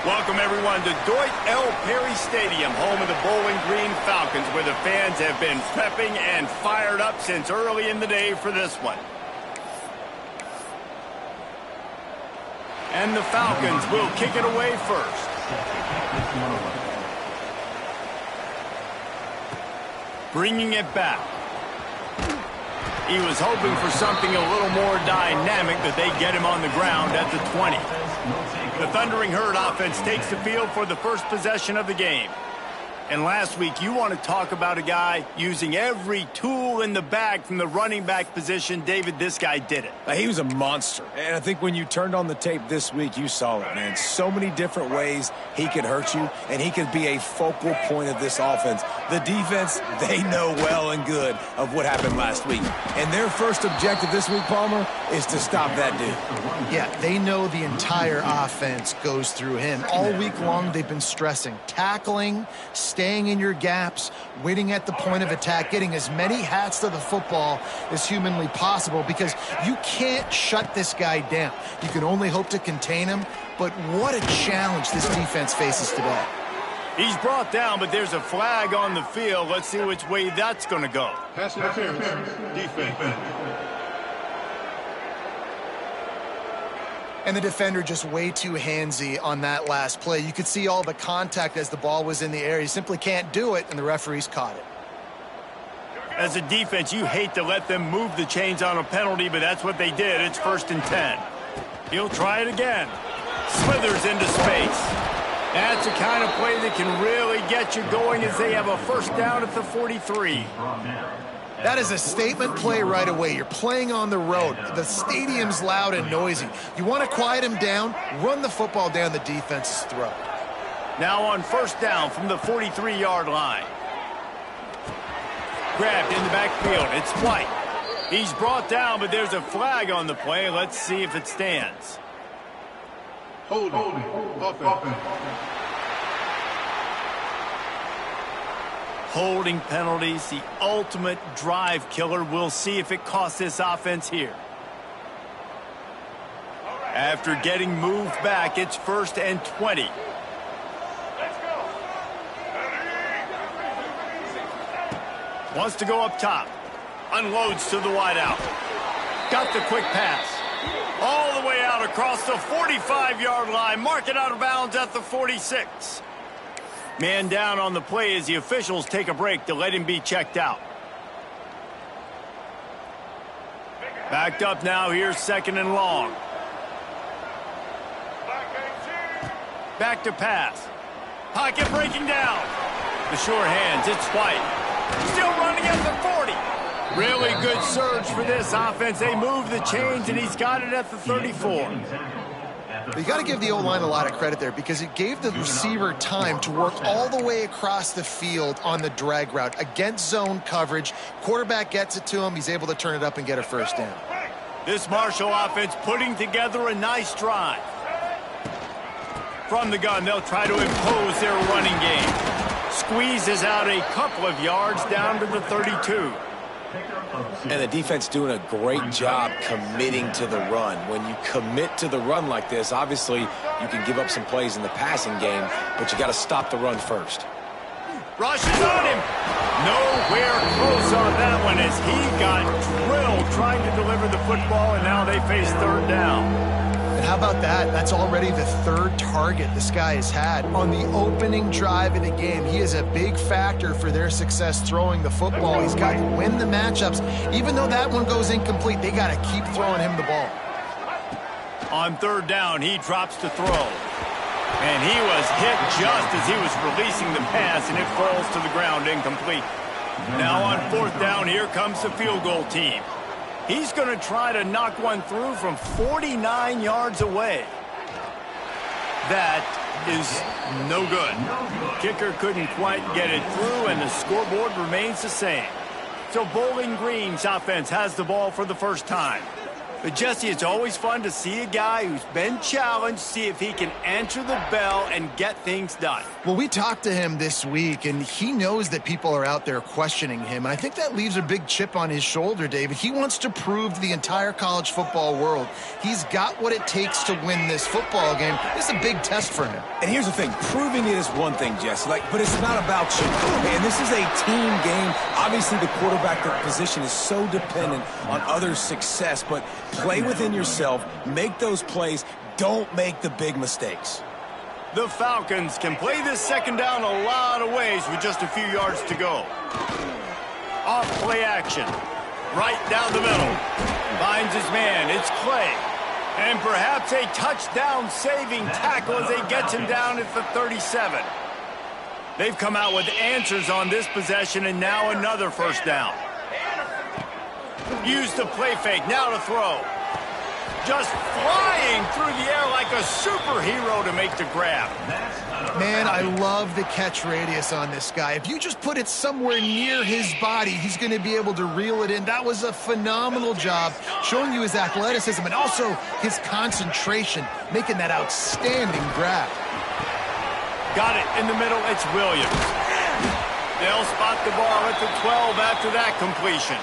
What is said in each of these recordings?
Welcome, everyone, to Dwight L. Perry Stadium, home of the Bowling Green Falcons, where the fans have been prepping and fired up since early in the day for this one. And the Falcons will kick it away first. Bringing it back. He was hoping for something a little more dynamic, that they get him on the ground at the 20. The Thundering Herd offense takes the field for the first possession of the game. And last week, you want to talk about a guy using every tool in the bag from the running back position. David, this guy did it. He was a monster. And I think when you turned on the tape this week, you saw it, man. So many different ways he could hurt you, and he could be a focal point of this offense. The defense, they know well and good of what happened last week. And their first objective this week, Palmer, is to stop that dude. Yeah, they know the entire offense goes through him. All week long, they've been stressing tackling, staying in your gaps, waiting at the point of attack, getting as many hats to the football as humanly possible, because you can't shut this guy down. You can only hope to contain him, but what a challenge this defense faces today. He's brought down, but there's a flag on the field. Let's see which way that's going to go. Pass interference, defense. And the defender just way too handsy on that last play. You could see all the contact as the ball was in the air. He simply can't do it, and the referees caught it. As a defense, you hate to let them move the chains on a penalty, but that's what they did. It's 1st and 10. He'll try it again. Slithers into space. That's the kind of play that can really get you going, as they have a first down at the 43. That is a statement play right away. You're playing on the road. The stadium's loud and noisy. You want to quiet him down, run the football down the defense's throat. Now on first down from the 43-yard line. Grabbed in the backfield. It's White. He's brought down, but there's a flag on the play. Let's see if it stands. Holding. Offense. Holding penalties, the ultimate drive killer. We'll see if it costs this offense here. After getting moved back, it's 1st and 20. Wants to go up top. Unloads to the wideout. Got the quick pass. All the way out across the 45-yard line. Mark it out of bounds at the 46. Man down on the play as the officials take a break to let him be checked out. Backed up now. Here's 2nd and long. Back to pass. Pocket breaking down. The sure hands. It's White. Still running at the 40. Really good surge for this offense. They move the chains, and he's got it at the 34. But you got to give the O-line a lot of credit there, because it gave the receiver time to work all the way across the field on the drag route against zone coverage. Quarterback gets it to him. He's able to turn it up and get a first down. This Marshall offense putting together a nice drive. From the gun, they'll try to impose their running game. Squeezes out a couple of yards down to the 32. And the defense doing a great job committing to the run. When you commit to the run like this, obviously you can give up some plays in the passing game, but you got to stop the run first. Rushes on him. Nowhere close on that one, as he got drilled trying to deliver the football, and now they face 3rd down. And how about that? That's already the 3rd target this guy has had on the opening drive of the game. He is a big factor for their success throwing the football. He's got to win the matchups. Even though that one goes incomplete, they got to keep throwing him the ball. On 3rd down, he drops to throw. And he was hit just as he was releasing the pass, and it falls to the ground incomplete. Now on 4th down, here comes the field goal team. He's going to try to knock one through from 49 yards away. That is no good. Kicker couldn't quite get it through, and the scoreboard remains the same. So Bowling Green's offense has the ball for the first time. But, Jesse, it's always fun to see a guy who's been challenged, see if he can answer the bell and get things done. Well, we talked to him this week, and he knows that people are out there questioning him. And I think that leaves a big chip on his shoulder, David. He wants to prove to the entire college football world he's got what it takes to win this football game. This is a big test for him. And here's the thing. Proving it is one thing, Jesse, but it's not about you. Man, this is a team game. Obviously, the quarterback position is so dependent on others' success, but play within yourself, make those plays, don't make the big mistakes. The Falcons can play this second down a lot of ways with just a few yards to go. Off play action. Right down the middle. Finds his man. It's Clay. And perhaps a touchdown-saving tackle as they get him down at the 37. They've come out with answers on this possession, and now another first down. Use the play fake. Now to throw. Just flying through the air like a superhero to make the grab. Man, I love the catch radius on this guy. If you just put it somewhere near his body, he's going to be able to reel it in. That was a phenomenal job showing you his athleticism and also his concentration, making that outstanding grab. Got it in the middle. It's Williams. They'll spot the ball at the 12 after that completion.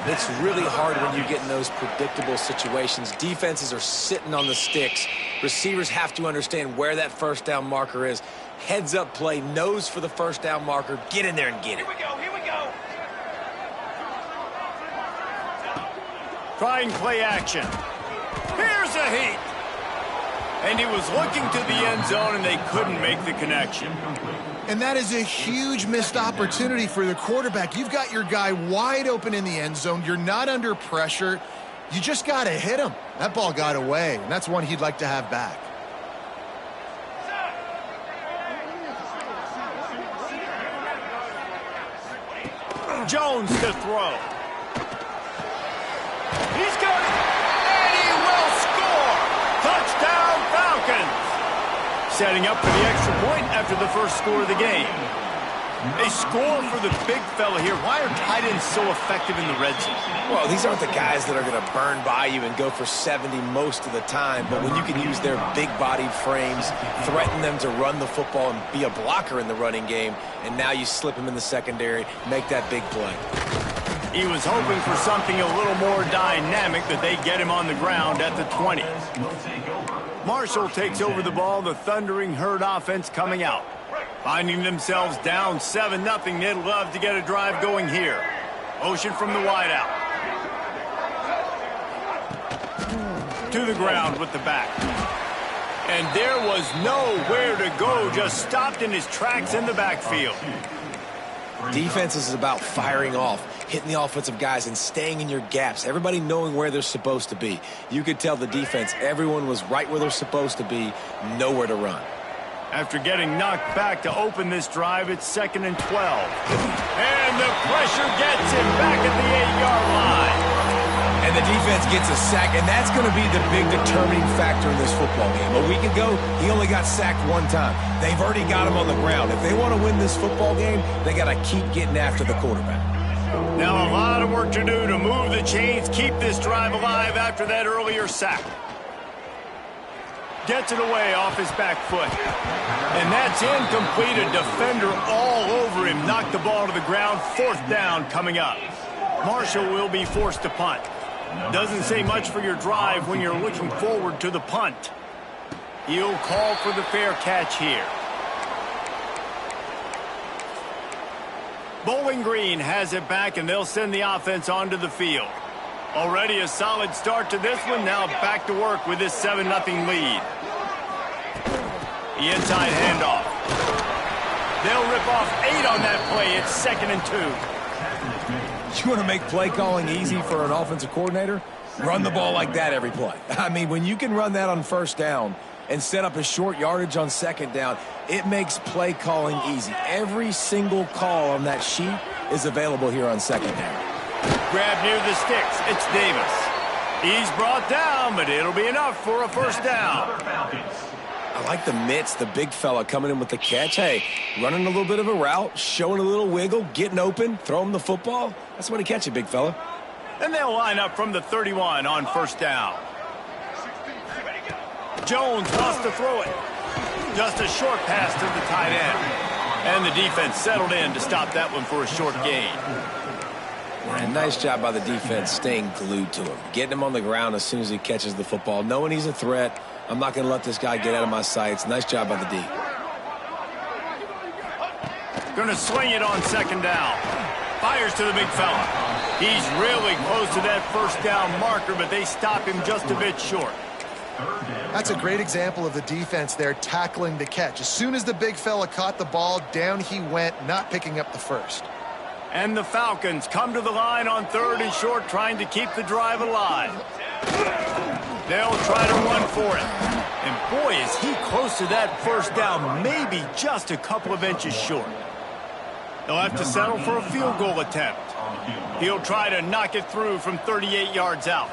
It's really hard when you get in those predictable situations. Defenses are sitting on the sticks. Receivers have to understand where that first down marker is. Heads up play, nose for the first down marker. Get in there and get it. Here we go. Trying play action. Here's a heat. And he was looking to the end zone, and they couldn't make the connection. And that is a huge missed opportunity for the quarterback. You've got your guy wide open in the end zone. You're not under pressure. You just got to hit him. That ball got away, and that's one he'd like to have back. Jones to throw. He's got it, and he will score. Touchdown, Falcons. Setting up for the extra point after the first score of the game. A score for the big fella here. Why are tight ends so effective in the red zone? Well, these aren't the guys that are going to burn by you and go for 70 most of the time, but when you can use their big-bodied frames, threaten them to run the football and be a blocker in the running game, and now you slip them in the secondary, make that big play. He was hoping for something a little more dynamic, that they get him on the ground at the 20. Marshall takes over the ball, the Thundering Herd offense coming out. Finding themselves down 7-0, they'd love to get a drive going here. Motion from the wideout. To the ground with the back. And there was nowhere to go, just stopped in his tracks in the backfield. Defense is about firing off, hitting the offensive guys and staying in your gaps, everybody knowing where they're supposed to be. You could tell the defense, everyone was right where they're supposed to be, nowhere to run. After getting knocked back to open this drive, it's 2nd and 12. And the pressure gets him back at the 8-yard line. And the defense gets a sack, and that's going to be the big determining factor in this football game. A week ago, he only got sacked one time. They've already got him on the ground. If they want to win this football game, they got to keep getting after the quarterback. Now a lot of work to do to move the chains, keep this drive alive after that earlier sack. Gets it away off his back foot. And that's incomplete. A defender all over him. Knocked the ball to the ground. 4th down coming up. Marshall will be forced to punt. Doesn't say much for your drive when you're looking forward to the punt. He'll call for the fair catch here. Bowling Green has it back, and they'll send the offense onto the field. Already a solid start to this one. Now back to work with this 7-0 lead. The inside handoff. They'll rip off 8 on that play. It's 2nd and 2. You want to make play calling easy for an offensive coordinator? Run the ball like that every play. I mean, when you can run that on first down and set up a short yardage on second down, it makes play calling easy. Every single call on that sheet is available here on second down. Grab near the sticks. It's Davis. He's brought down, but it'll be enough for a first down. I like the mitts, the big fella coming in with the catch. Hey, running a little bit of a route, showing a little wiggle, getting open, throw him the football. That's when he catch it, big fella. And they'll line up from the 31 on first down. Jones wants to throw it. Just a short pass to the tight end. And the defense settled in to stop that one for a short gain. And nice job by the defense staying glued to him. Getting him on the ground as soon as he catches the football. Knowing he's a threat. I'm not going to let this guy get out of my sights. Nice job by the D. Going to swing it on second down. Fires to the big fella. He's really close to that first down marker, but they stop him just a bit short. That's a great example of the defense there tackling the catch. As soon as the big fella caught the ball, down he went, not picking up the first. And the Falcons come to the line on third and short, trying to keep the drive alive. They'll try to run for it. And boy, is he close to that first down, maybe just a couple of inches short. They'll have to settle for a field goal attempt. He'll try to knock it through from 38 yards out.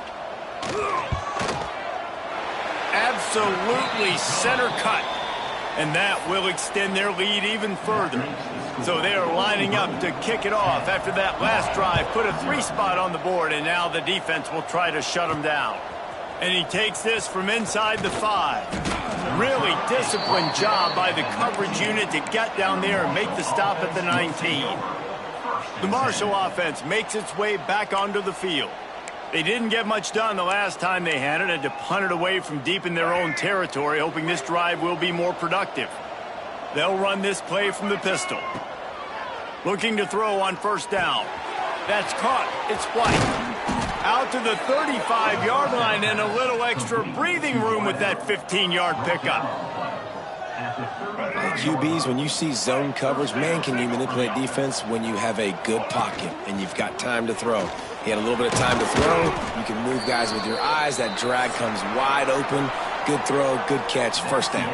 Absolutely center cut. And that will extend their lead even further. So they are lining up to kick it off after that last drive. Put a 3-spot on the board, and now the defense will try to shut him down. And he takes this from inside the 5. Really disciplined job by the coverage unit to get down there and make the stop at the 19. The Marshall offense makes its way back onto the field. They didn't get much done the last time they had it, and to punt it away from deep in their own territory, hoping this drive will be more productive. They'll run this play from the pistol. Looking to throw on first down. That's caught. It's White. Out to the 35-yard line, and a little extra breathing room with that 15-yard pickup. QBs, when you see zone coverage, man, can you manipulate defense when you have a good pocket and you've got time to throw. He had a little bit of time to throw. You can move guys with your eyes. That drag comes wide open. Good throw, good catch, first down.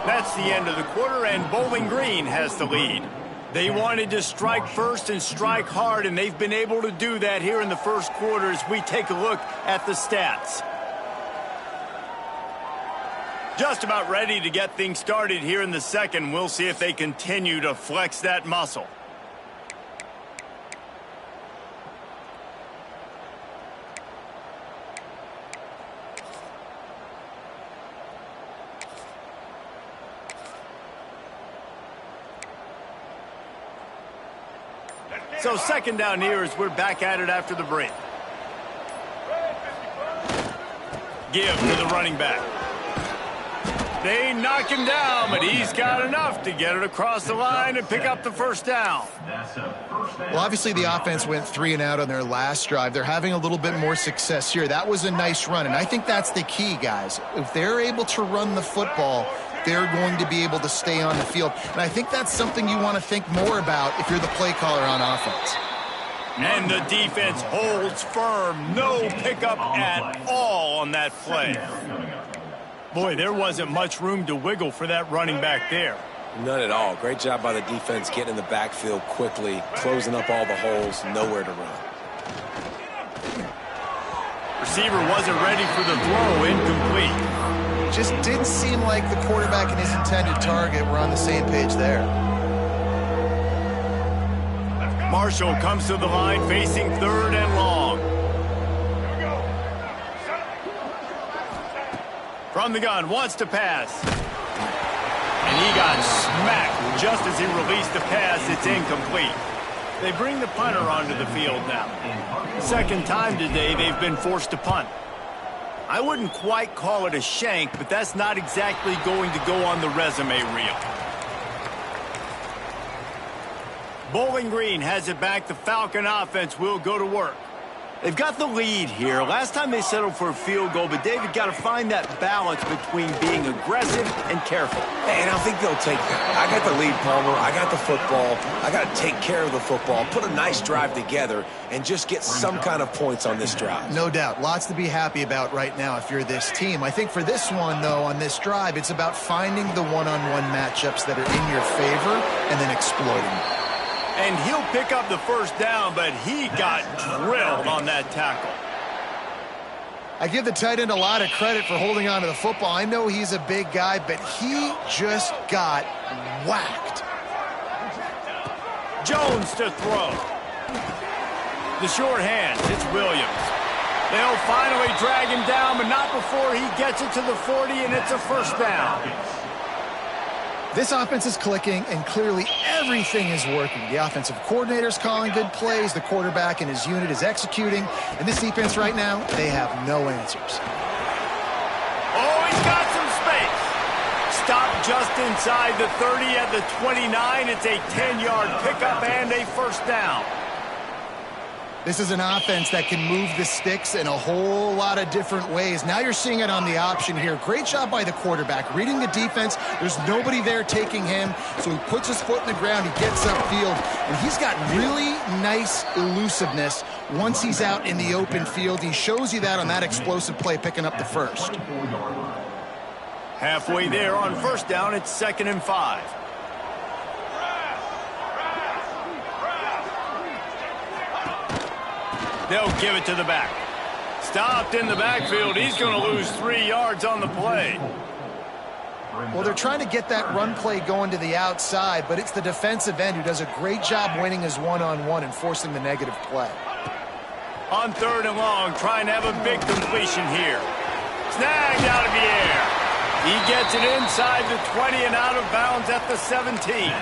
That's the end of the quarter, and Bowling Green has the lead. They wanted to strike first and strike hard, and they've been able to do that here in the first quarter as we take a look at the stats. Just about ready to get things started here in the second. We'll see if they continue to flex that muscle. So second down here as we're back at it after the break. Give to the running back. They knock him down, but he's got enough to get it across the line and pick up the first down. Well, obviously the offense went 3 and out on their last drive. They're having a little bit more success here. That was a nice run, and I think that's the key, guys. If they're able to run the football, they're going to be able to stay on the field. And I think that's something you want to think more about if you're the play caller on offense. And the defense holds firm. No pickup at all on that play. Boy, there wasn't much room to wiggle for that running back there. None at all. Great job by the defense getting in the backfield quickly, closing up all the holes, nowhere to run. Receiver wasn't ready for the throw, incomplete. Just didn't seem like the quarterback and his intended target were on the same page there. Marshall comes to the line facing third and long. From the gun, wants to pass. And he got smacked just as he released the pass. It's incomplete. They bring the punter onto the field now. Second time today they've been forced to punt. I wouldn't quite call it a shank, but that's not exactly going to go on the resume reel. Bowling Green has it back. The Falcon offense will go to work. They've got the lead here. Last time they settled for a field goal, but David got to find that balance between being aggressive and careful. And I think they'll take that. I got the lead, Palmer. I got the football. I got to take care of the football, put a nice drive together, and just get some kind of points on this drive. No doubt. Lots to be happy about right now if you're this team. I think for this one, though, on this drive, it's about finding the one-on-one matchups that are in your favor and then exploiting them. And he'll pick up the first down, but he got drilled on that tackle. I give the tight end a lot of credit for holding on to the football. I know he's a big guy, but he just got whacked. Jones to throw. The short hands, it's Williams. They'll finally drag him down, but not before he gets it to the 40, and it's a first down. This offense is clicking, and clearly everything is working. The offensive coordinator's calling good plays. The quarterback and his unit is executing. And this defense right now, they have no answers. Oh, he's got some space. Stopped just inside the 30 at the 29. It's a 10-yard pickup and a first down. This is an offense that can move the sticks in a whole lot of different ways. Now you're seeing it on the option here. Great job by the quarterback. Reading the defense, there's nobody there taking him, so he puts his foot in the ground, he gets upfield, and he's got really nice elusiveness once he's out in the open field. He shows you that on that explosive play, picking up the first. Halfway there on first down, it's 2nd and 5. They'll give it to the back. Stopped in the backfield. He's going to lose 3 yards on the play. Well, they're trying to get that run play going to the outside, but it's the defensive end who does a great job winning his one-on-one and forcing the negative play. On 3rd and long, trying to have a big completion here. Snagged out of the air. He gets it inside the 20 and out of bounds at the 17.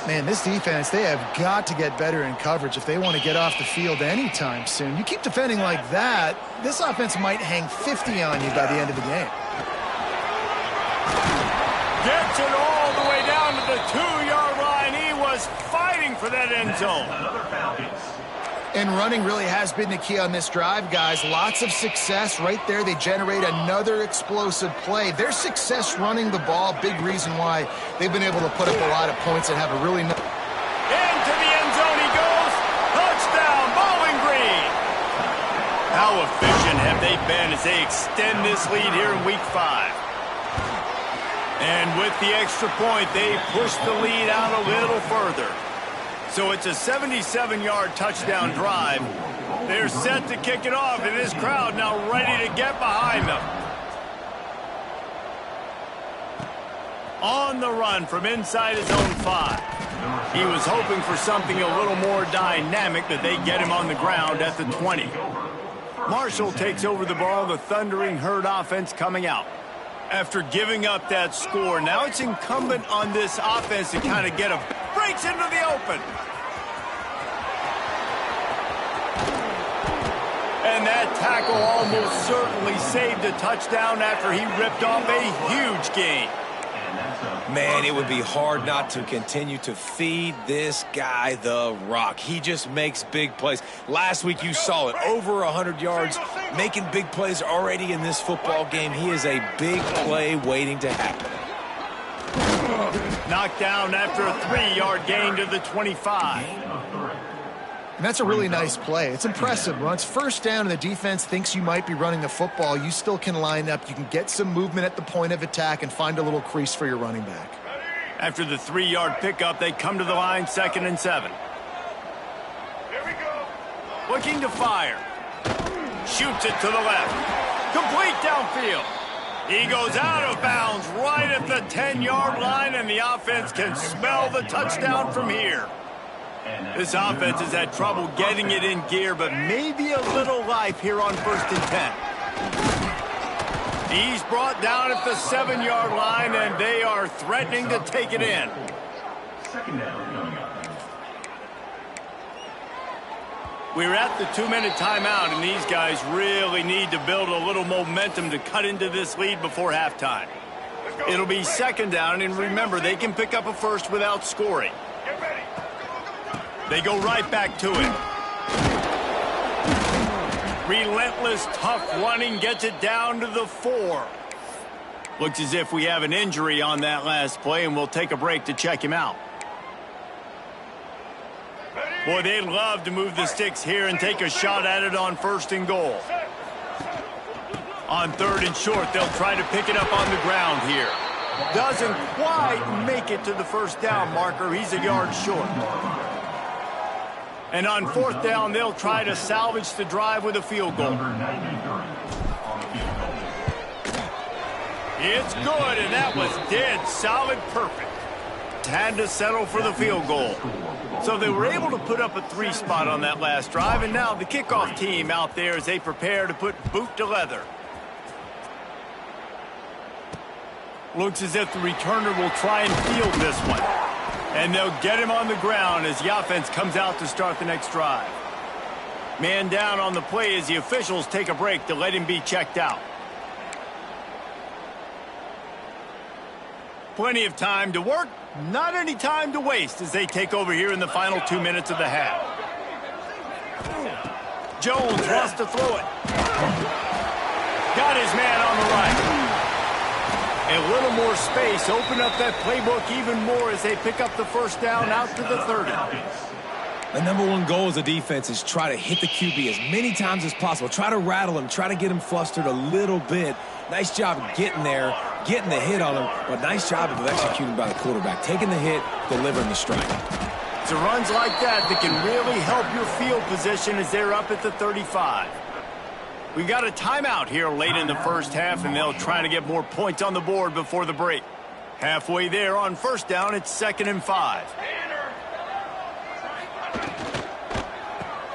Man, this defense, they have got to get better in coverage if they want to get off the field anytime soon. You keep defending like that, this offense might hang 50 on you by the end of the game. Gets it all the way down to the 2-yard line. He was fighting for that end zone. And running really has been the key on this drive, guys. Lots of success right there. They generate another explosive play. Their success running the ball, big reason why they've been able to put up a lot of points and have a really... Into the end zone he goes. Touchdown, Bowling Green. How efficient have they been as they extend this lead here in Week 5? And with the extra point, they push the lead out a little further. So it's a 77-yard touchdown drive. They're set to kick it off, and this crowd now ready to get behind them. On the run from inside his own 5. He was hoping for something a little more dynamic, but they get him on the ground at the 20. Marshall takes over the ball, the Thundering Herd offense coming out. After giving up that score, now it's incumbent on this offense to kind of get a breaks into the open. And that tackle almost certainly saved a touchdown after he ripped off a huge gain. Man, it would be hard not to continue to feed this guy the rock. He just makes big plays. Last week you saw it, over 100 yards, making big plays already in this football game. He is a big play waiting to happen. Knocked down after a 3-yard gain to the 25. And that's a really nice play. It's impressive. When it's first down and the defense thinks you might be running the football, you still can line up. You can get some movement at the point of attack and find a little crease for your running back. After the 3-yard pickup, they come to the line, 2nd and 7. Here we go. Looking to fire. Shoots it to the left. Complete downfield. He goes out of bounds right at the 10-yard line, and the offense can smell the touchdown from here. This offense has had trouble getting it in gear, but maybe a little life here on 1st and 10. He's brought down at the 7-yard line, and they are threatening to take it in. We're at the 2-minute timeout, and these guys really need to build a little momentum to cut into this lead before halftime. It'll be 2nd down, and remember, they can pick up a first without scoring. They go right back to it. Relentless, tough running gets it down to the 4. Looks as if we have an injury on that last play, and we'll take a break to check him out. Boy, they'd love to move the sticks here and take a shot at it on 1st and goal. On 3rd and short, they'll try to pick it up on the ground here. Doesn't quite make it to the 1st down marker. He's a yard short. And on 4th down, they'll try to salvage the drive with a field goal. It's good, and that was dead solid perfect. had to settle for the field goal. So they were able to put up a 3 spot on that last drive, and now the kickoff team out there as they prepare to put boot to leather. Looks as if the returner will try and field this one. And they'll get him on the ground as the offense comes out to start the next drive. Man down on the play as the officials take a break to let him be checked out. Plenty of time to work, not any time to waste as they take over here in the final 2 minutes of the half. Jones wants to throw it. Got his man on the right. A little more space, open up that playbook even more as they pick up the first down out to the 30. The number one goal as a defense is try to hit the QB as many times as possible. Try to rattle him, try to get him flustered a little bit. Nice job getting there, getting the hit on him, but nice job of executing by the quarterback. Taking the hit, delivering the strike. It's runs like that that can really help your field position as they're up at the 35. We got a timeout here late in the first half, and they'll try to get more points on the board before the break. Halfway there on first down, it's 2nd and 5.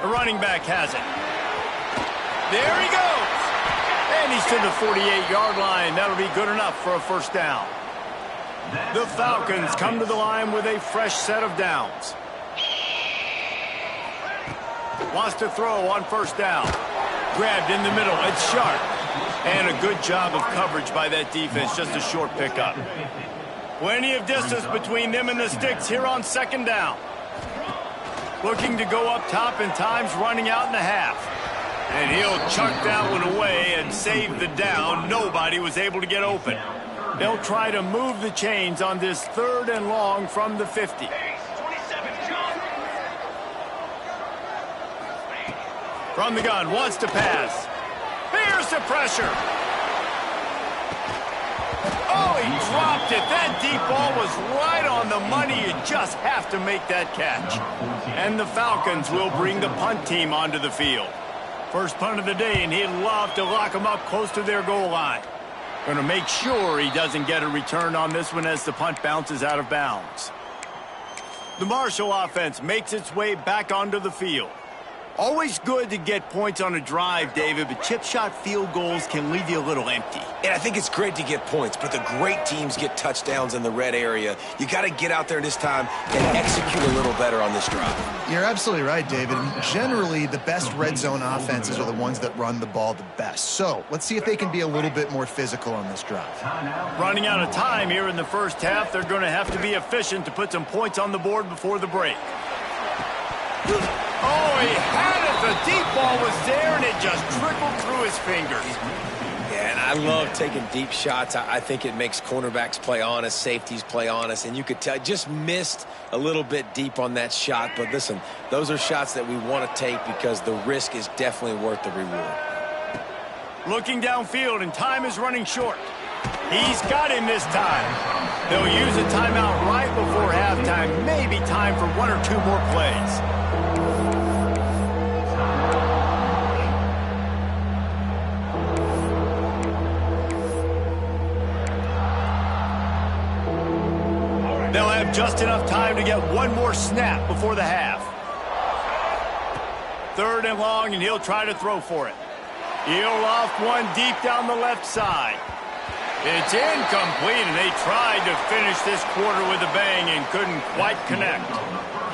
The running back has it. There he goes. And he's to the 48-yard line. That'll be good enough for a first down. The Falcons come to the line with a fresh set of downs. Wants to throw on first down. Grabbed in the middle. It's sharp. And a good job of coverage by that defense. Just a short pickup. Plenty of distance between them and the sticks here on 2nd down. Looking to go up top and time's running out in the half. And he'll chuck that one away and save the down. Nobody was able to get open. They'll try to move the chains on this 3rd and long from the 50. From the gun, wants to pass. Here's the pressure. Oh, he dropped it. That deep ball was right on the money. You just have to make that catch. And the Falcons will bring the punt team onto the field. First punt of the day, and he'd love to lock them up close to their goal line. Going to make sure he doesn't get a return on this one as the punt bounces out of bounds. The Marshall offense makes its way back onto the field. Always good to get points on a drive, David, but chip shot field goals can leave you a little empty. And I think it's great to get points, but the great teams get touchdowns in the red area. You got to get out there this time and execute a little better on this drive. You're absolutely right, David. Generally, the best red zone offenses are the ones that run the ball the best. So let's see if they can be a little bit more physical on this drive. Running out of time here in the first half, they're going to have to be efficient to put some points on the board before the break. Oh, he had it. The deep ball was there, and it just trickled through his fingers. Yeah, and I love taking deep shots. I think it makes cornerbacks play honest, safeties play honest, and you could tell just missed a little bit deep on that shot. But listen, those are shots that we want to take because the risk is definitely worth the reward. Looking downfield, and time is running short. He's got him this time. They'll use a timeout right before halftime. Maybe time for 1 or 2 more plays. They'll have just enough time to get 1 more snap before the half. 3rd and long, and he'll try to throw for it. He'll loft one deep down the left side. It's incomplete, and they tried to finish this quarter with a bang and couldn't quite connect.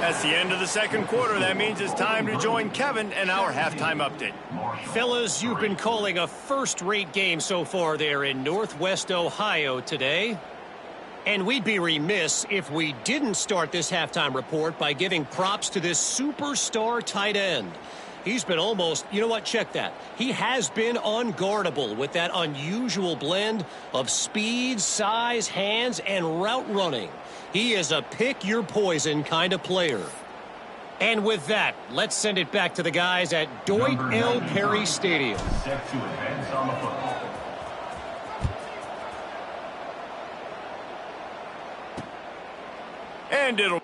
That's the end of the second quarter. That means it's time to join Kevin and our halftime update. Fellas, you've been calling a first-rate game so far there in Northwest Ohio today. And we'd be remiss if we didn't start this halftime report by giving props to this superstar tight end. He's been almost, you know what, check that. He has been unguardable with that unusual blend of speed, size, hands, and route running. He is a pick-your-poison kind of player. And with that, let's send it back to the guys at Dwight L. Perry Stadium. Set to advance on the football. And it'll...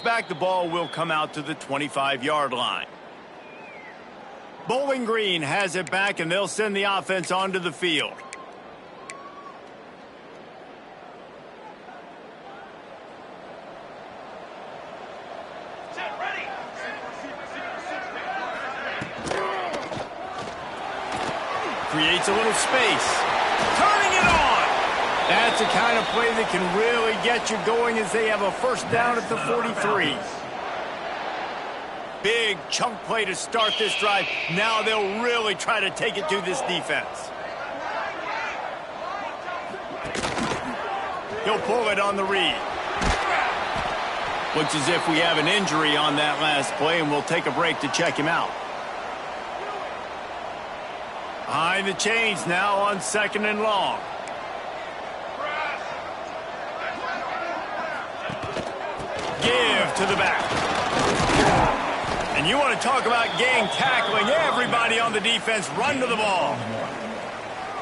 touchback, the ball will come out to the 25-yard line. Bowling Green has it back, and they'll send the offense onto the field. Creates a little space. Turning it on. That's the kind of play that can really get you going as they have a first down at the 43. Big chunk play to start this drive. Now they'll really try to take it to this defense. He'll pull it on the read. Looks as if we have an injury on that last play, and we'll take a break to check him out. Behind the chains now on 2nd and long. Give to the back. And you want to talk about gang tackling. Everybody on the defense run to the ball.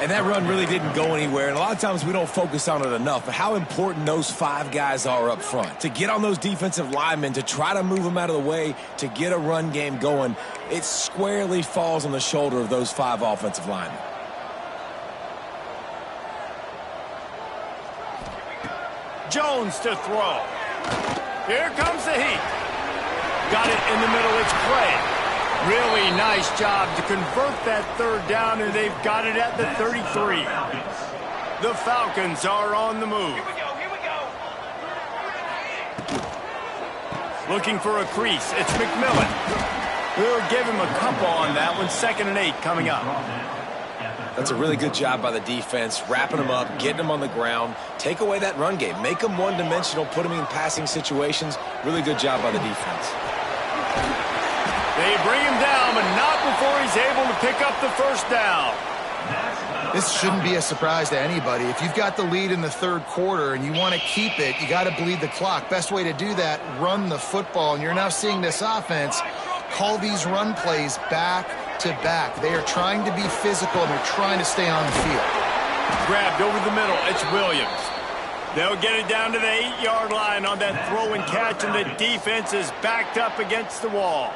And that run really didn't go anywhere. And a lot of times we don't focus on it enough. But how important those 5 guys are up front. To get on those defensive linemen, to try to move them out of the way, to get a run game going, it squarely falls on the shoulder of those 5 offensive linemen. Jones to throw. Here comes the heat. Got it in the middle. It's Clay. Really nice job to convert that 3rd down, and they've got it at the 33. The Falcons are on the move. Here we go. Looking for a crease. It's McMillan. We'll give him a couple on that one. 2nd and 8 coming up. That's a really good job by the defense, wrapping them up, getting them on the ground. Take away that run game. Make them one-dimensional, put them in passing situations. Really good job by the defense. They bring him down, but not before he's able to pick up the first down. This shouldn't be a surprise to anybody. If you've got the lead in the 3rd quarter and you want to keep it, you got to bleed the clock. Best way to do that, run the football. And you're now seeing this offense call these run plays back to back. They are trying to be physical, and they're trying to stay on the field. Grabbed over the middle. It's Williams. They'll get it down to the 8-yard line on that throw and catch, and the defense is backed up against the wall.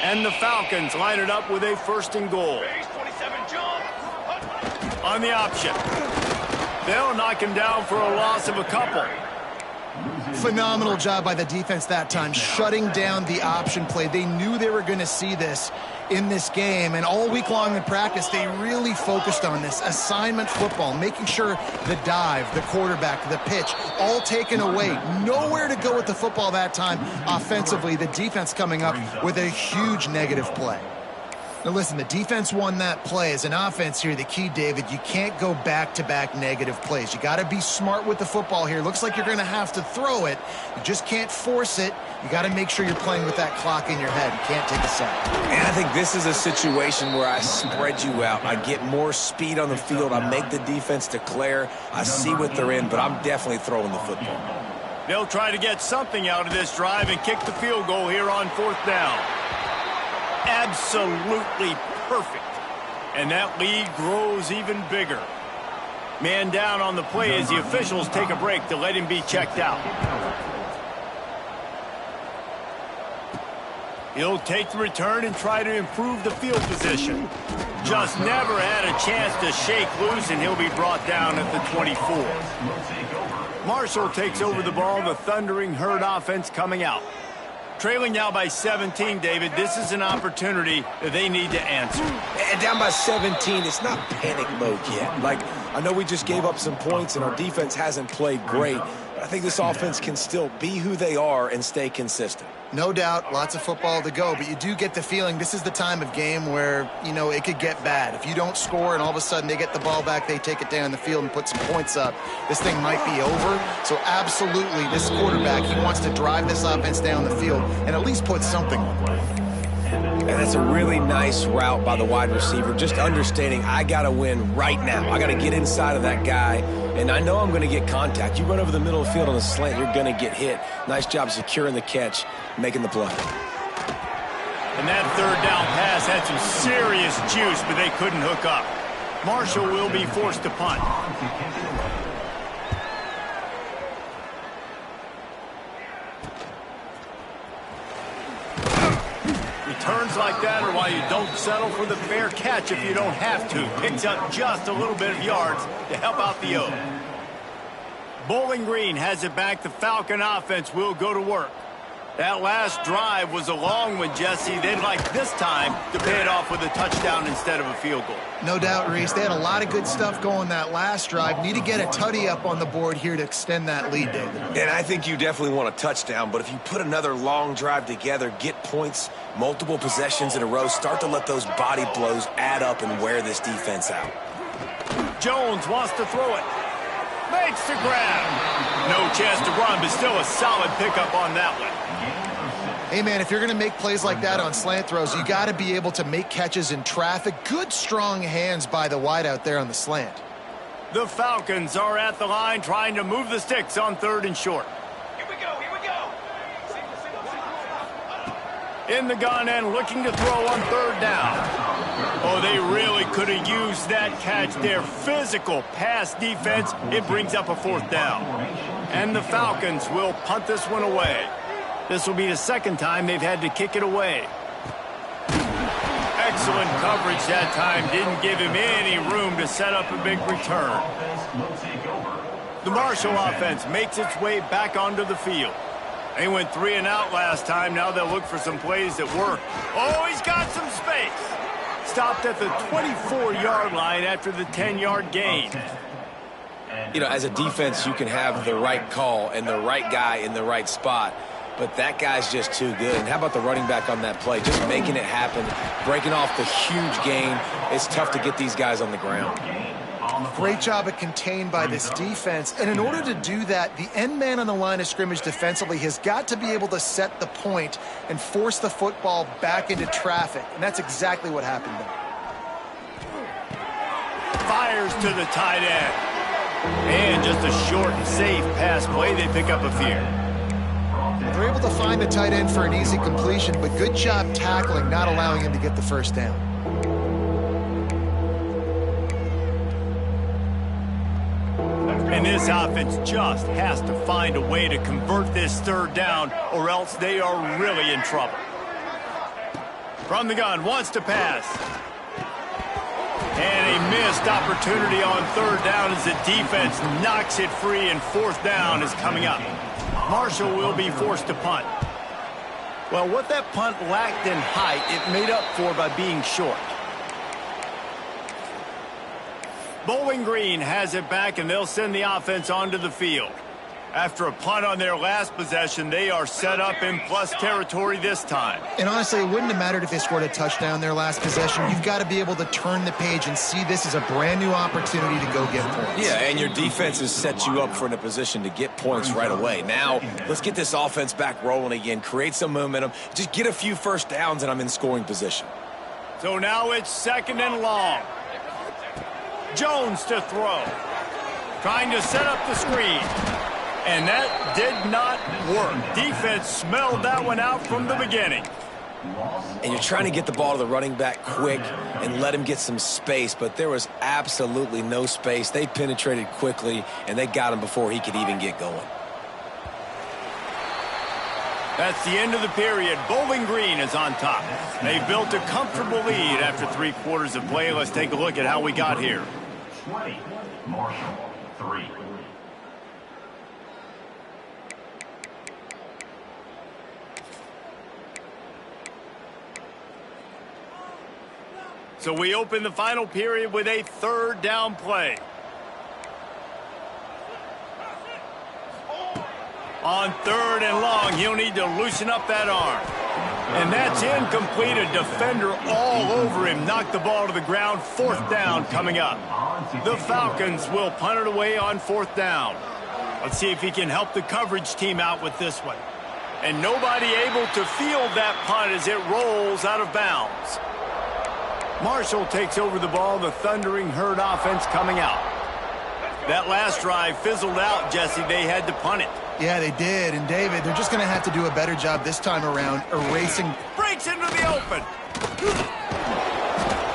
And the Falcons line it up with a 1st and goal. On the option. They'll knock him down for a loss of a couple. Phenomenal job by the defense that time, shutting down the option play. They knew they were going to see this in this game, and all week long in practice, they really focused on this assignment football, making sure the dive, the quarterback, the pitch, all taken away. Nowhere to go with the football that time offensively. The defense coming up with a huge negative play. Now listen, the defense won that play. As an offense here, the key, David, you can't go back-to-back negative plays. You got to be smart with the football here. Looks like you're going to have to throw it. You just can't force it. You got to make sure you're playing with that clock in your head. You can't take a sack. And I think this is a situation where I spread you out. I get more speed on the field. I make the defense declare. I see what they're in, but I'm definitely throwing the football. They'll try to get something out of this drive and kick the field goal here on 4th down. Absolutely perfect. And that lead grows even bigger. Man down on the play as the officials take a break to let him be checked out. He'll take the return and try to improve the field position. Just never had a chance to shake loose, and he'll be brought down at the 24. Marshall takes over the ball, the Thundering Herd offense coming out. Trailing now by 17, David. This is an opportunity that they need to answer. And down by 17, it's not panic mode yet. Like, I know we just gave up some points and our defense hasn't played great, but I think this offense can still be who they are and stay consistent. No doubt, lots of football to go, but you do get the feeling this is the time of game where, you know, it could get bad. If you don't score and all of a sudden they get the ball back, they take it down the field and put some points up, this thing might be over. So absolutely, this quarterback, he wants to drive this offense down the field and at least put something on it. And that's a really nice route by the wide receiver, just understanding I got to win right now. I got to get inside of that guy, and I know I'm going to get contact. You run over the middle of the field on a slant, you're going to get hit. Nice job securing the catch, making the play. And that 3rd down pass had some serious juice, but they couldn't hook up. Marshall will be forced to punt. returns like that are why you don't settle for the fair catch if you don't have to. Picks up just a little bit of yards to help out the O. Bowling Green has it back. The Falcon offense will go to work. That last drive was a long one, Jesse. They'd like this time to pay it off with a touchdown instead of a field goal. No doubt, Reese. They had a lot of good stuff going that last drive. Need to get a tutty up on the board here to extend that lead, David. And I think you definitely want a touchdown, but if you put another long drive together, get points, multiple possessions in a row, start to let those body blows add up and wear this defense out. Jones wants to throw it. Makes the grab. No chance to run, but still a solid pickup on that one. Hey, man, if you're going to make plays like that on slant throws, you got to be able to make catches in traffic. Good, strong hands by the wide out there on the slant. The Falcons are at the line trying to move the sticks on 3rd and short. Here we go, here we go. In the gun and looking to throw on 3rd down. Oh, they really could have used that catch. Their physical pass defense, it brings up a 4th down. And the Falcons will punt this one away. This will be the second time they've had to kick it away. Excellent coverage that time. Didn't give him any room to set up a big return. The Marshall offense makes its way back onto the field. They went 3 and out last time. Now they'll look for some plays that work. Oh, he's got some space. Stopped at the 24-yard line after the 10-yard gain. You know, as a defense, you can have the right call and the right guy in the right spot, but that guy's just too good. And how about the running back on that play? Just making it happen, breaking off the huge gain. It's tough to get these guys on the ground. Great job at contained by this defense. And in order to do that, the end man on the line of scrimmage defensively has got to be able to set the point and force the football back into traffic. And that's exactly what happened there. Fires to the tight end. And just a short and safe pass play. They pick up a few. They're able to find the tight end for an easy completion, but good job tackling, not allowing him to get the first down. And this offense just has to find a way to convert this 3rd down, or else they are really in trouble. From the gun, wants to pass. And a missed opportunity on 3rd down as the defense knocks it free, and 4th down is coming up. Marshall will be forced to punt. Well, what that punt lacked in height, it made up for by being short. Bowling Green has it back, and they'll send the offense onto the field. After a punt on their last possession, they are set up in plus territory this time. And honestly, it wouldn't have mattered if they scored a touchdown their last possession. You've got to be able to turn the page and see this as a brand new opportunity to go get points. Yeah, and your defense has set you up for in a position to get points right away. Now, let's get this offense back rolling again, create some momentum, just get a few first downs, and I'm in scoring position. So now it's 2nd and long. Jones to throw. Trying to set up the screen. And that did not work. Defense smelled that one out from the beginning. And you're trying to get the ball to the running back quick and let him get some space, but there was absolutely no space. They penetrated quickly, and they got him before he could even get going. That's the end of the period. Bowling Green is on top. They built a comfortable lead after 3 quarters of play. Let's take a look at how we got here. 20, Marshall, 3. So we open the final period with a 3rd down play. On 3rd and long, he'll need to loosen up that arm. And that's incomplete. A defender all over him. Knocked the ball to the ground. 4th down coming up. The Falcons will punt it away on 4th down. Let's see if he can help the coverage team out with this one. And nobody able to field that punt as it rolls out of bounds. Marshall takes over the ball. The Thundering Herd offense coming out. That last drive fizzled out, Jesse. They had to punt it. Yeah, they did. And, David, they're just going to have to do a better job this time around erasing. Breaks into the open.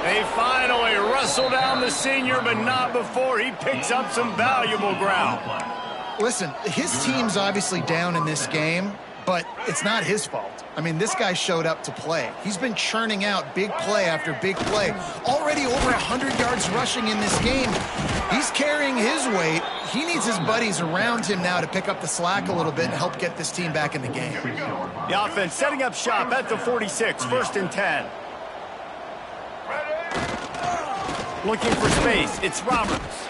They finally wrestle down the senior, but not before he picks up some valuable ground. Listen, his team's obviously down in this game, but it's not his fault. I mean, this guy showed up to play. He's been churning out big play after big play. Already over 100 yards rushing in this game. He's carrying his weight. He needs his buddies around him now to pick up the slack a little bit and help get this team back in the game. The offense setting up shop at the 46, 1st and 10. Looking for space. It's Roberts.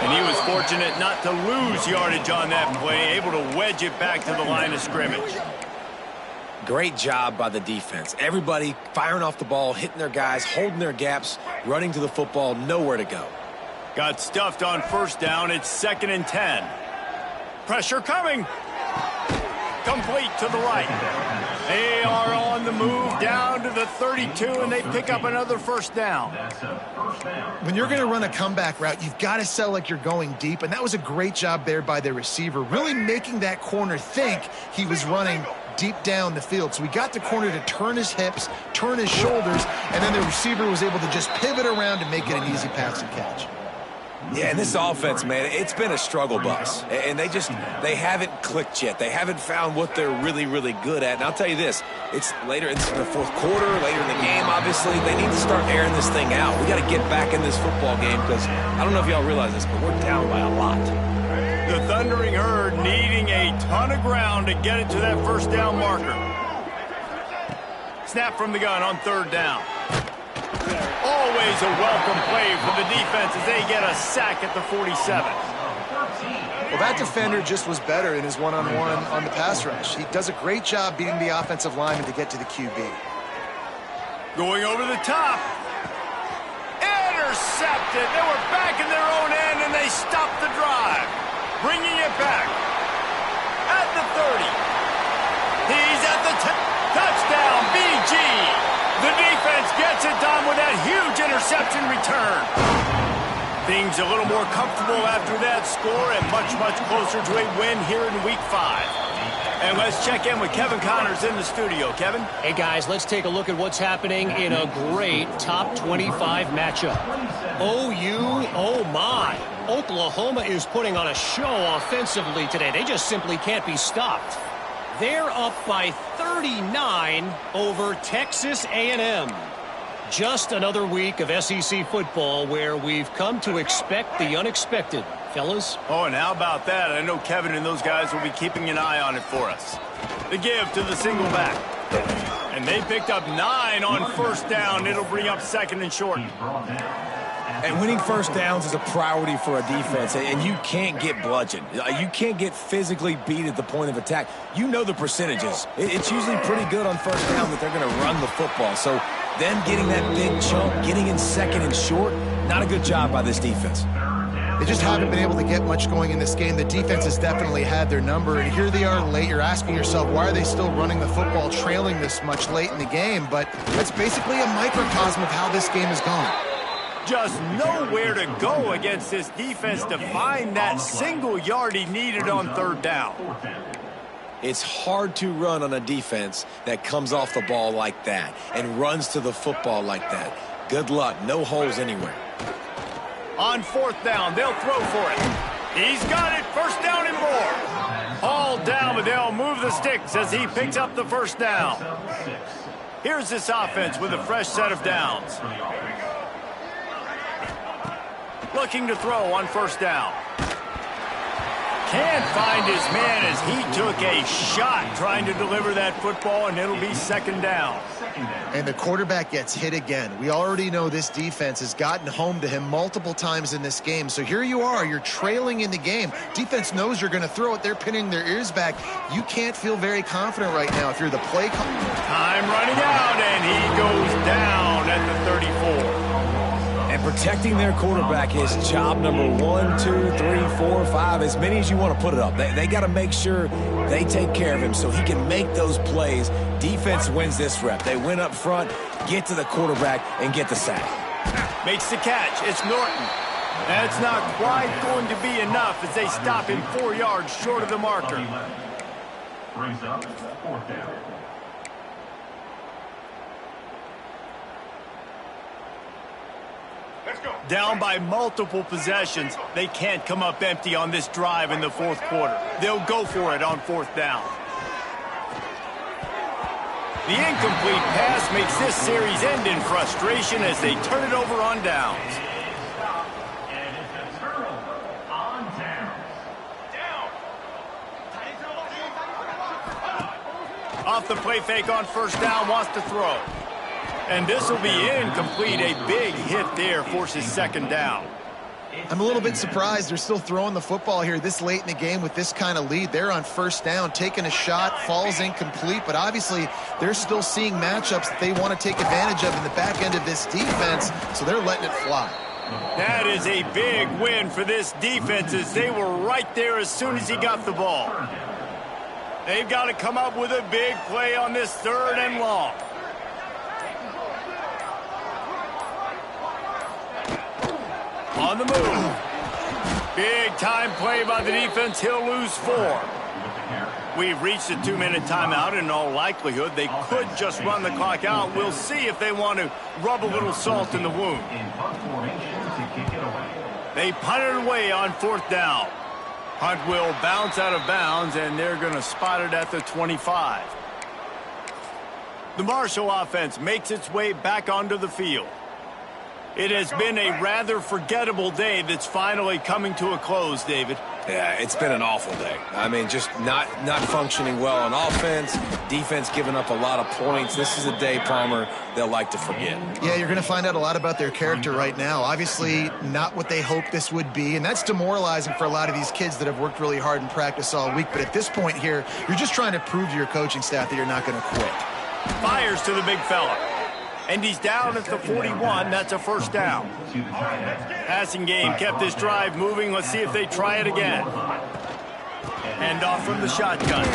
And he was fortunate not to lose yardage on that play, able to wedge it back to the line of scrimmage. Great job by the defense. Everybody firing off the ball, hitting their guys, holding their gaps, running to the football, nowhere to go. Got stuffed on 1st down. It's 2nd and 10. Pressure coming. Complete to the right. They are on the move down to the 32, and they pick up another 1st down. When you're going to run a comeback route, you've got to sell like you're going deep, and that was a great job there by the receiver, really making that corner think he was running deep down the field. So he got the corner to turn his hips, turn his shoulders, and then the receiver was able to just pivot around and make it an easy pass and catch. Yeah, and this offense, man, it's been a struggle bus. And they haven't clicked yet. They haven't found what they're really, really good at. And I'll tell you this, it's later in the 4th quarter, later in the game, obviously. They need to start airing this thing out. We got to get back in this football game because I don't know if y'all realize this, but we're down by a lot. The Thundering Herd needing a ton of ground to get it to that 1st down marker. Snap from the gun on 3rd down. Always a welcome play for the defense as they get a sack at the 47. Well, that defender just was better in his one-on-one on the pass rush. He does a great job beating the offensive lineman to get to the QB. Going over the top. Intercepted. They were back in their own end, and they stopped the drive. Bringing it back. At the 30. He's at the touchdown, BG. The defense gets it done with that huge interception return. Things a little more comfortable after that score and much, much closer to a win here in Week 5. And let's check in with Kevin Connors in the studio. Kevin? Hey, guys, let's take a look at what's happening in a great top 25 matchup. OU, oh my. Oklahoma is putting on a show offensively today. They just simply can't be stopped. They're up by 39 over Texas A&M. Just another week of SEC football where we've come to expect the unexpected. Fellas? Oh, and how about that? I know Kevin and those guys will be keeping an eye on it for us. The give to the single back. And they picked up 9 on 1st down. It'll bring up 2nd and short. And winning 1st downs is a priority for a defense, and you can't get bludgeoned. You can't get physically beat at the point of attack. You know the percentages. It's usually pretty good on 1st down that they're going to run the football. So them getting that big chunk, getting in 2nd and short, not a good job by this defense. They just haven't been able to get much going in this game. The defense has definitely had their number, and here they are late. You're asking yourself, why are they still running the football, trailing this much late in the game? But that's basically a microcosm of how this game has gone. Just nowhere to go against this defense to find that single yard he needed on 3rd down. It's hard to run on a defense that comes off the ball like that and runs to the football like that. Good luck. No holes anywhere. On 4th down, they'll throw for it. He's got it. 1st down and more. All down, but they'll move the sticks as he picks up the 1st down. Here's this offense with a fresh set of downs. Looking to throw on 1st down. Can't find his man as he took a shot trying to deliver that football, and it'll be 2nd down. And the quarterback gets hit again. We already know this defense has gotten home to him multiple times in this game. So here you are, you're trailing in the game. Defense knows you're going to throw it. They're pinning their ears back. You can't feel very confident right now if you're the play caller. Time running out, and he goes down at the 34. And protecting their quarterback is job number 1, 2, 3, 4, 5, as many as you want to put it up. They got to make sure they take care of him so he can make those plays. Defense wins this rep. They win up front, get to the quarterback, and get the sack. Makes the catch. It's Norton. That's not quite going to be enough as they stop him 4 yards short of the marker. Brings up 4th down. Down by multiple possessions, they can't come up empty on this drive in the 4th quarter. They'll go for it on 4th down. The incomplete pass makes this series end in frustration as they turn it over on downs. And it's a turnover on downs. Off the play fake on first down, wants to throw. And this will be incomplete. A big hit there forces second down. I'm a little bit surprised they're still throwing the football here this late in the game with this kind of lead. They're on first down, taking a shot, falls incomplete, but obviously they're still seeing matchups that they want to take advantage of in the back end of this defense, so they're letting it fly. That is a big win for this defense as they were right there as soon as he got the ball. They've got to come up with a big play on this 3rd and long. On the move. Big time play by the defense. He'll lose 4. We've reached a 2-minute timeout. In all likelihood, they could just run the clock out. We'll see if they want to rub a little salt in the wound. They punt it away on 4th down. Hunt will bounce out of bounds, and they're going to spot it at the 25. The Marshall offense makes its way back onto the field. It has been a rather forgettable day that's finally coming to a close, David. Yeah, it's been an awful day. I mean, just not functioning well on offense, defense giving up a lot of points. This is a day, Palmer, they'll like to forget. Yeah, you're going to find out a lot about their character right now. Obviously, not what they hoped this would be, and that's demoralizing for a lot of these kids that have worked really hard in practice all week. But at this point here, you're just trying to prove to your coaching staff that you're not going to quit. Fires to the big fella. And he's down at the 41. That's a first down. Passing game kept this drive moving. Let's see if they try it again. Hand off from the shotgun.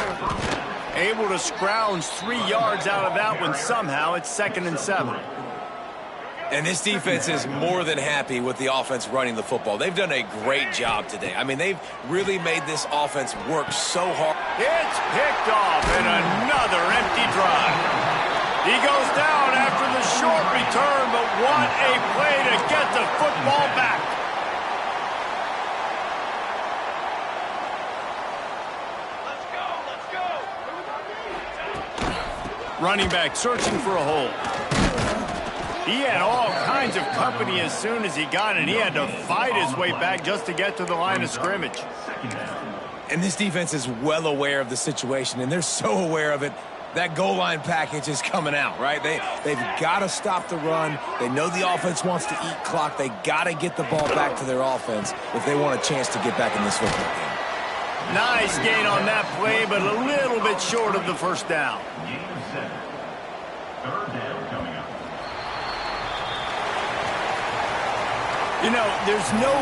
Able to scrounge 3 yards out of that one somehow. It's 2nd and 7. And this defense is more than happy with the offense running the football. They've done a great job today. I mean, they've really made this offense work so hard. It's picked off and another empty drive. He goes down after the short return, but what a play to get the football back. Let's go. Running back searching for a hole. He had all kinds of company as soon as he got it. He had to fight his way back just to get to the line of scrimmage. And this defense is well aware of the situation, and they're so aware of it. That goal line package is coming out, right? They've got to stop the run. They know the offense wants to eat clock. They got to get the ball back to their offense if they want a chance to get back in this football game. Nice gain on that play, but a little bit short of the first down. Game 7. 3rd down coming up. You know, there's no